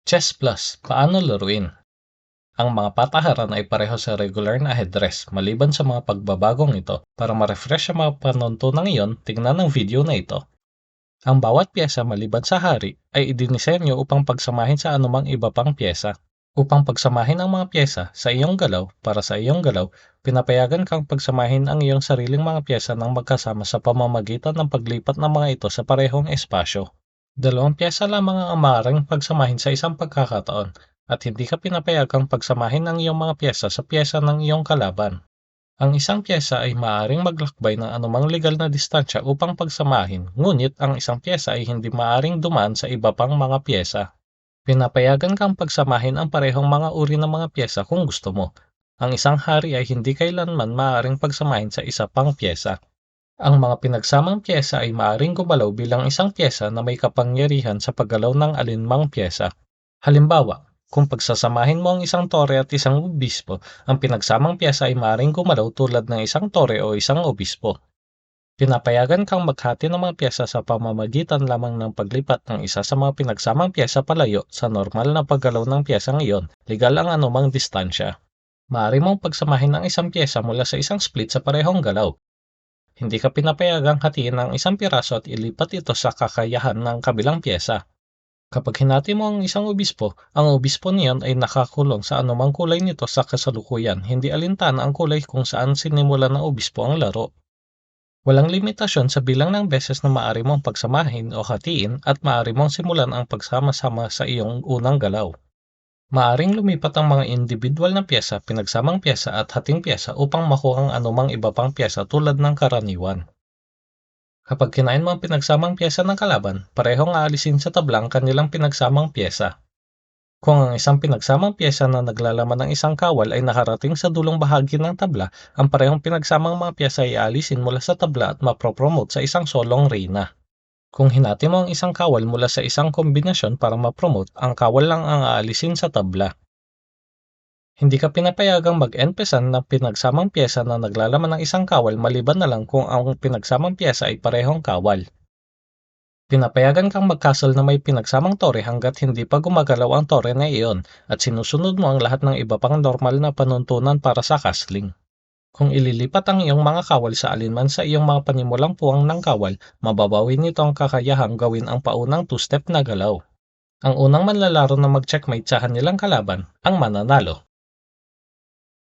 Chess Plus, paano laruin? Ang mga patakaran ay pareho sa regular na address maliban sa mga pagbabagong ito. Para ma-refresh ang mga panuntunang iyon, tingnan ang video na ito. Ang bawat piyesa maliban sa hari ay idinisenyo upang pagsamahin sa anumang iba pang piyesa. Upang pagsamahin ang mga piyesa sa iyong galaw para sa iyong galaw, pinapayagan kang pagsamahin ang iyong sariling mga piyesa ng magkasama sa pamamagitan ng paglipat ng mga ito sa parehong espasyo. Dalawang piyesa lamang ang maaaring pagsamahin sa isang pagkakataon at hindi ka pinapayagang pagsamahin ang iyong mga piyesa sa piyesa ng iyong kalaban. Ang isang piyesa ay maaaring maglakbay ng anumang legal na distansya upang pagsamahin, ngunit ang isang piyesa ay hindi maaaring dumaan sa iba pang mga piyesa. Pinapayagan kang pagsamahin ang parehong mga uri ng mga piyesa kung gusto mo. Ang isang hari ay hindi kailanman maaaring pagsamahin sa isa pang piyesa. Ang mga pinagsamang piyesa ay maaaring gumalaw bilang isang piyesa na may kapangyarihan sa paggalaw ng alinmang piyesa. Halimbawa, kung pagsasamahin mo ang isang tore at isang obispo, ang pinagsamang piyesa ay maaaring gumalaw tulad ng isang tore o isang obispo. Pinapayagan kang maghati ng mga piyesa sa pamamagitan lamang ng paglipat ng isa sa mga pinagsamang piyesa palayo sa normal na paggalaw ng piyesang iyon, legal ang anumang distansya. Maaari mong pagsamahin ang isang piyesa mula sa isang split sa parehong galaw. Hindi ka pinapayagang hatiin ang isang piraso at ilipat ito sa kakayahan ng kabilang piyesa. Kapag hinati mo ang isang obispo, ang obispo niyon ay nakakulong sa anumang kulay nito sa kasalukuyan, hindi alintana ang kulay kung saan sinimulan ng obispo ang laro. Walang limitasyon sa bilang ng beses na maaari mong pagsamahin o hatiin at maaari mong simulan ang pagsama-sama sa iyong unang galaw. Maaring lumipat ang mga individual na piyesa, pinagsamang piyesa at hating piyesa upang makuha ang anumang iba pang piyesa tulad ng karaniwan. Kapag kinain mo ang pinagsamang piyesa ng kalaban, parehong aalisin sa tabla ang kanilang pinagsamang piyesa. Kung ang isang pinagsamang piyesa na naglalaman ng isang kawal ay nakarating sa dulong bahagi ng tabla, ang parehong pinagsamang mga piyesa ay aalisin mula sa tabla at mapropromote sa isang solong reyna. Kung hinati mo ang isang kawal mula sa isang kombinasyon para ma-promote, ang kawal lang ang aalisin sa tabla. Hindi ka pinapayagang mag-enpesan ng pinagsamang piyesa na naglalaman ng isang kawal maliban na lang kung ang pinagsamang piyesa ay parehong kawal. Pinapayagan kang mag-castle na may pinagsamang tore hanggat hindi pa gumagalaw ang tore na iyon at sinusunod mo ang lahat ng iba pang normal na panuntunan para sa castling. Kung ililipat ang iyong mga kawal sa alinman sa iyong mga panimulang puwang ng kawal, mababawi nito ang kakayahang gawin ang paunang two-step na galaw. Ang unang manlalaro na mag-checkmate sa kanilang kalaban, ang mananalo.